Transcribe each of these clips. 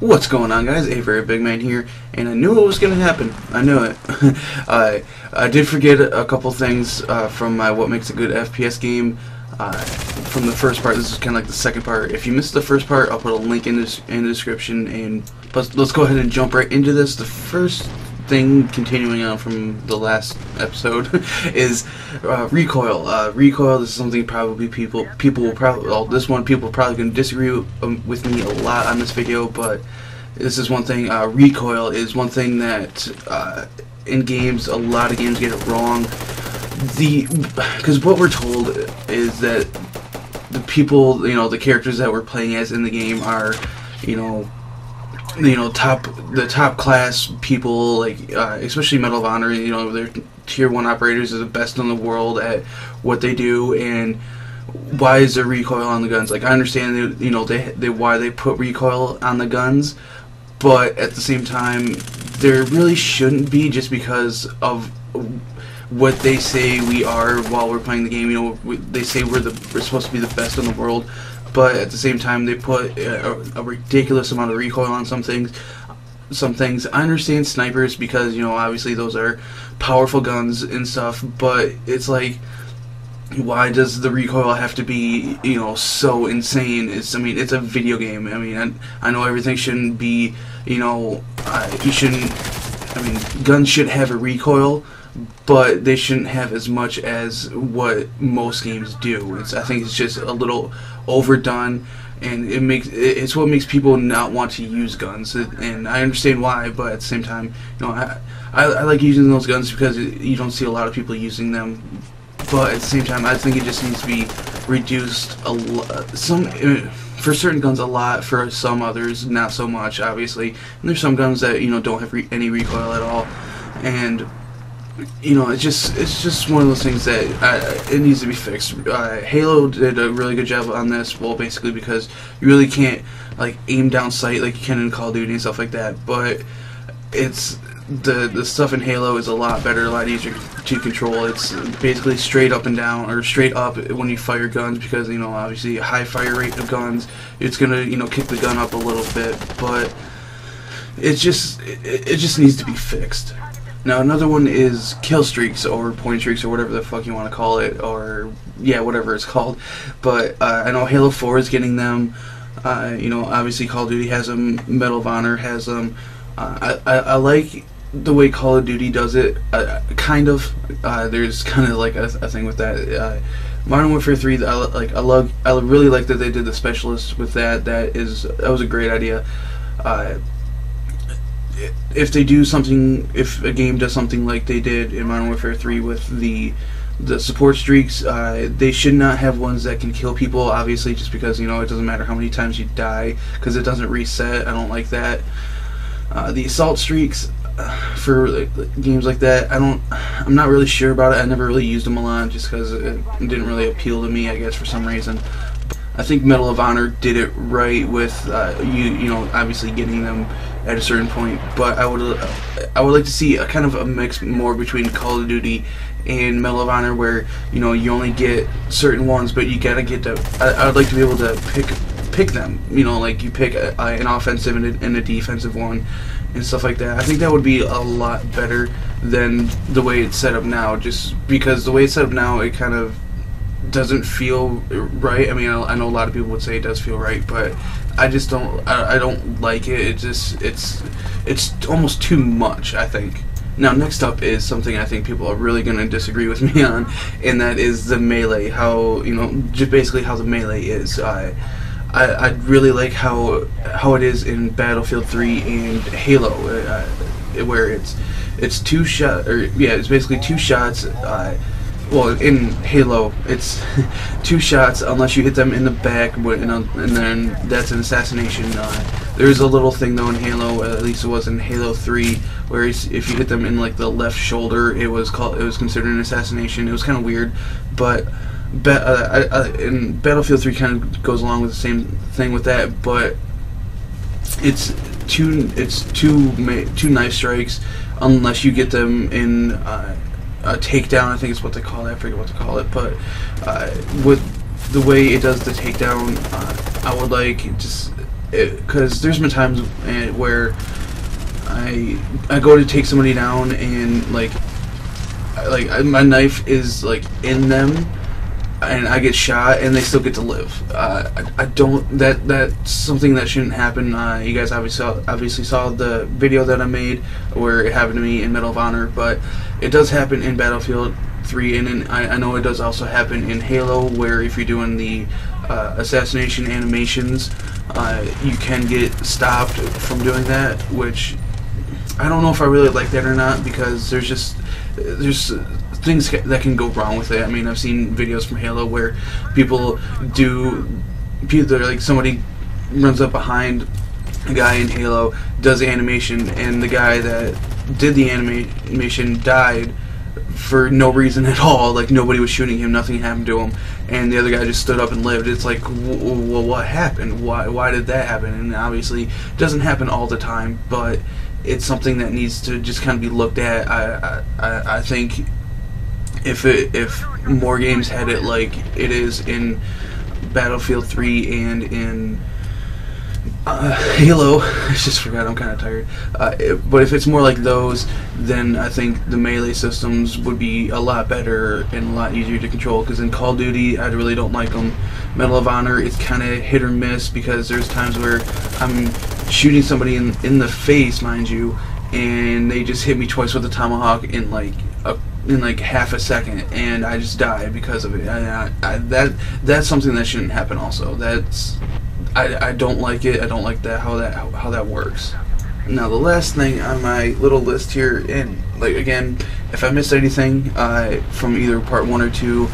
What's going on, guys? A very big man here, and I knew it was going to happen. I knew it. I did forget a couple things from my What Makes a Good FPS game from the first part. This is kind of like the second part. If you missed the first part, I'll put a link in the description, and let's go ahead and jump right into this. The first thing, continuing on from the last episode, is recoil. Recoil is something probably people will probably, well, this one people are probably going to disagree with me a lot on this video, but this is one thing. Recoil is one thing that in games, a lot of games get it wrong. Because what we're told is that the people, the characters that we're playing as in the game are, the top class people, like especially Medal of Honor. Their tier 1 operators are the best in the world at what they do. And why is there recoil on the guns? Like, I understand they why they put recoil on the guns, but at the same time there really shouldn't be, just because of what they say we are while we're playing the game. They say we're supposed to be the best in the world, but at the same time they put a ridiculous amount of recoil on some things. I understand snipers, because obviously those are powerful guns and stuff, but it's like, why does the recoil have to be so insane? It's a video game. I know everything shouldn't be, you shouldn't, guns should have a recoil, but they shouldn't have as much as what most games do. I think it's just a little overdone, and it's what makes people not want to use guns. And I understand why, but at the same time, I like using those guns because you don't see a lot of people using them. But at the same time, I think it just needs to be reduced a lot. For certain guns a lot, for some others not so much, obviously. And there's some guns that don't have any recoil at all, and it's just one of those things that it needs to be fixed. Halo did a really good job on this, well, basically because you really can't like aim down sight like you can in Call of Duty and stuff like that. But it's the stuff in Halo is a lot better, a lot easier to control. It's basically straight up and down, or straight up when you fire guns, because obviously a high fire rate of guns, it's gonna kick the gun up a little bit, but it just needs to be fixed. Now, another one is kill streaks, or point streaks, or whatever the fuck you want to call it, or yeah, whatever it's called. But I know Halo 4 is getting them. Obviously Call of Duty has them. Medal of Honor has them. I like the way Call of Duty does it. Kind of. There's kind of like a thing with that. Modern Warfare 3, I really like that they did the specialist with that. That was a great idea. If they do something, if a game does something like they did in Modern Warfare 3 with the support streaks, they should not have ones that can kill people, obviously, just because it doesn't matter how many times you die, because it doesn't reset. I don't like that. The assault streaks, for games like that, I'm not really sure about it. I never really used them a lot, just because it didn't really appeal to me, I guess, for some reason. I think Medal of Honor did it right with obviously getting them at a certain point, but I would like to see a kind of a mix more between Call of Duty and Medal of Honor, where you only get certain ones, but you gotta get to. I would like to be able to pick them. Like you pick an offensive and a defensive one and stuff like that. I think that would be a lot better than the way it's set up now. Just because the way it's set up now, it kind of doesn't feel right. I know a lot of people would say it does feel right, but I just don't. I don't like it. It's almost too much, I think. Now, next up is something I think people are really going to disagree with me on, and that is the melee. How just basically how the melee is. I really like how it is in Battlefield 3 and Halo, where it's two shot, or yeah, it's basically two shots. Well, in Halo, it's two shots unless you hit them in the back, and then that's an assassination. There's a little thing though in Halo, at least it was in Halo 3, where if you hit them in like the left shoulder, it was considered an assassination. It was kind of weird, but in Battlefield 3 kind of goes along with the same thing with that, but it's two knife strikes unless you get them in a takedown, I think is what they call it. I forget what to call it, but with the way it does the takedown, I would like just because there's been times where I go to take somebody down and like my knife is like in them and I get shot and they still get to live. I don't, that's something that shouldn't happen. You guys obviously saw the video that I made where it happened to me in Medal of Honor, but it does happen in Battlefield 3, and I know it does also happen in Halo, where if you're doing the assassination animations, you can get stopped from doing that, which I don't know if I really like that or not, because there's things that can go wrong with it. I mean, I've seen videos from Halo where people like somebody runs up behind a guy in Halo, does the animation, and the guy that did the animation died for no reason at all. Like, nobody was shooting him, nothing happened to him, and the other guy just stood up and lived. It's like, well, what happened? Why did that happen? And obviously, it doesn't happen all the time, but it's something that needs to just kind of be looked at. I think if more games had it like it is in Battlefield 3 and in Halo, I just forgot, I'm kind of tired. But if it's more like those, then I think the melee systems would be a lot better and a lot easier to control. Because in Call of Duty, I really don't like them. Medal of Honor, it's kind of hit or miss, because there's times where I'm shooting somebody in the face, mind you, and they just hit me twice with a tomahawk in like half a second, and I just die because of it. That's something that shouldn't happen. Also, I don't like it. I don't like how that works. Now, the last thing on my little list here, and like again, if I missed anything from either part 1 or 2,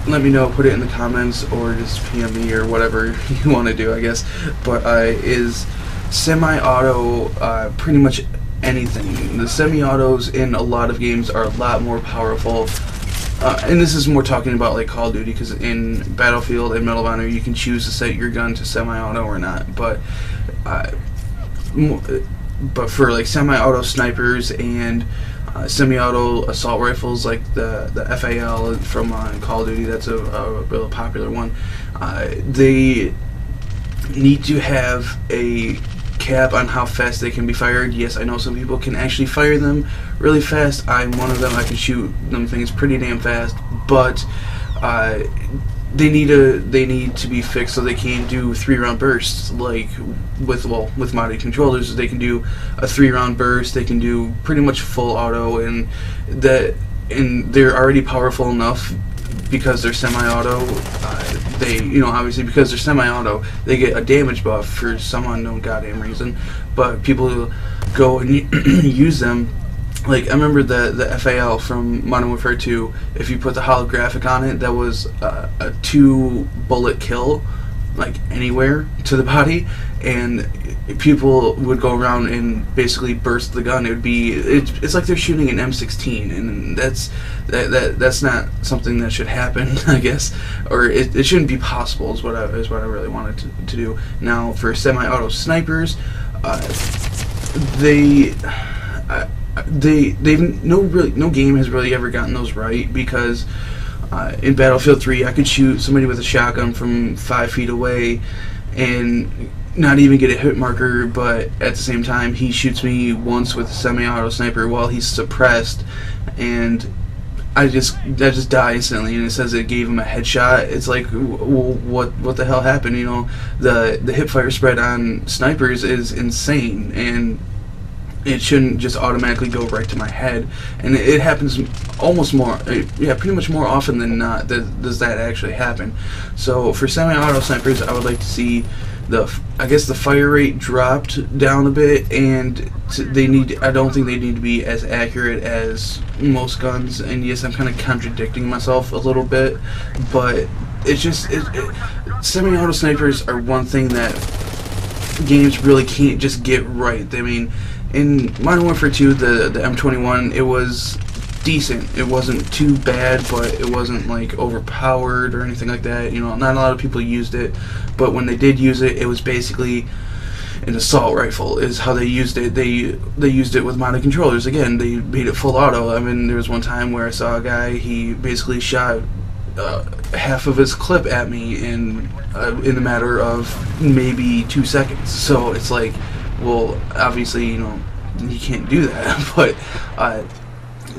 let me know. Put it in the comments, or just PM me, or whatever you want to do, I guess. But is semi-auto pretty much anything. The semi-autos in a lot of games are a lot more powerful. And this is more talking about like Call of Duty, because in Battlefield and Medal of Honor you can choose to set your gun to semi-auto or not. But for like semi-auto snipers and semi-auto assault rifles, like the FAL from Call of Duty, that's a real popular one. They need to have a cap on how fast they can be fired. Yes, I know some people can actually fire them really fast. I'm one of them. I can shoot them things pretty damn fast, but they need to be fixed so they can do 3-round bursts. Like with modded controllers, they can do a 3-round burst. They can do pretty much full auto, and they're already powerful enough because they're semi-auto. Obviously because they're semi-auto, they get a damage buff for some unknown goddamn reason. But people go and use them. Like, I remember the FAL from Modern Warfare 2, if you put the holographic on it, that was a 2-bullet kill, like anywhere to the body, and people would go around and basically burst the gun. It's like they're shooting an M16, and that's not something that should happen, I guess, or it shouldn't be possible. Is what I really wanted to do. Now, for semi-auto snipers, no game has really ever gotten those right, because in Battlefield 3 I could shoot somebody with a shotgun from 5 feet away and not even get a hit marker, but at the same time he shoots me once with a semi-auto sniper while he's suppressed, and I just die instantly, and it says it gave him a headshot. It's like, what the hell happened? The hipfire spread on snipers is insane, and it shouldn't just automatically go right to my head. And it happens pretty much more often than not does that actually happen. So for semi-auto snipers, I would like to see the fire rate dropped down a bit, and I don't think they need to be as accurate as most guns. And yes, I'm kind of contradicting myself a little bit, but it's just semi-auto snipers are one thing that games really can't just get right. I mean, in Modern Warfare 2, the M21, it was decent. It wasn't too bad, but it wasn't like overpowered or anything like that. Not a lot of people used it, but when they did use it, it was basically an assault rifle is how they used it. They used it with modded controllers. Again, they made it full auto. I mean, there was one time where I saw a guy, he basically shot half of his clip at me in a matter of maybe 2 seconds. So it's like, well, obviously, you know, you can't do that. But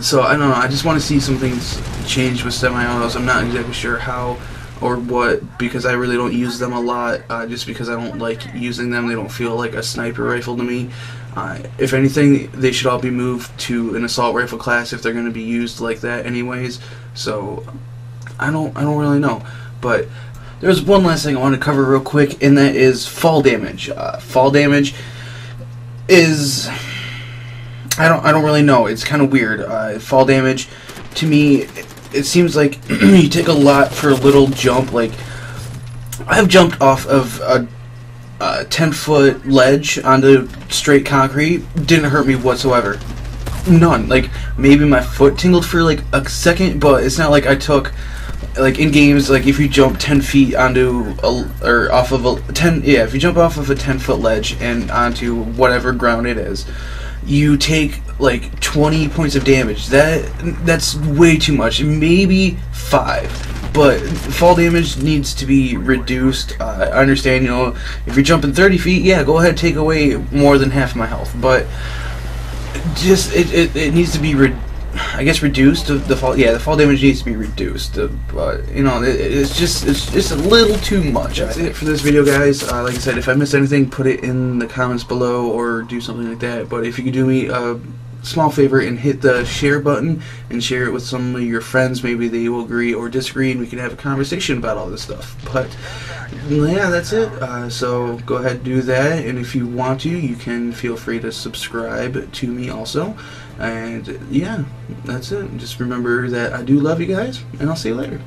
so I don't know. I just want to see some things change with semi-autos. I'm not exactly sure how or what, because I really don't use them a lot, just because I don't like using them. They don't feel like a sniper rifle to me. If anything, they should all be moved to an assault rifle class if they're going to be used like that anyways. So I don't really know. But there's one last thing I want to cover real quick, and that is fall damage. Fall damage is, I don't really know. It's kind of weird. Fall damage, to me, it seems like you take a lot for a little jump. Like, I've jumped off of a 10-foot ledge onto straight concrete. Didn't hurt me whatsoever. None. Like, maybe my foot tingled for like a second, but it's not like I took, like in games, like if you jump 10 feet onto or off of a if you jump off of a 10-foot ledge and onto whatever ground it is, you take like 20 points of damage. That's way too much. Maybe 5. But fall damage needs to be reduced. I understand, you know, if you're jumping 30 feet, yeah, go ahead, take away more than half my health. But just it needs to be reduced. The fall damage needs to be reduced. But you know, it's just a little too much. That's it for this video, guys. Like I said, if I missed anything, put it in the comments below or do something like that. But if you could do me a small favor and hit the share button and share it with some of your friends, maybe they will agree or disagree, and we can have a conversation about all this stuff. But yeah, that's it. So go ahead and do that, and if you want to, you can feel free to subscribe to me also. And yeah, that's it. Just remember that I do love you guys, and I'll see you later.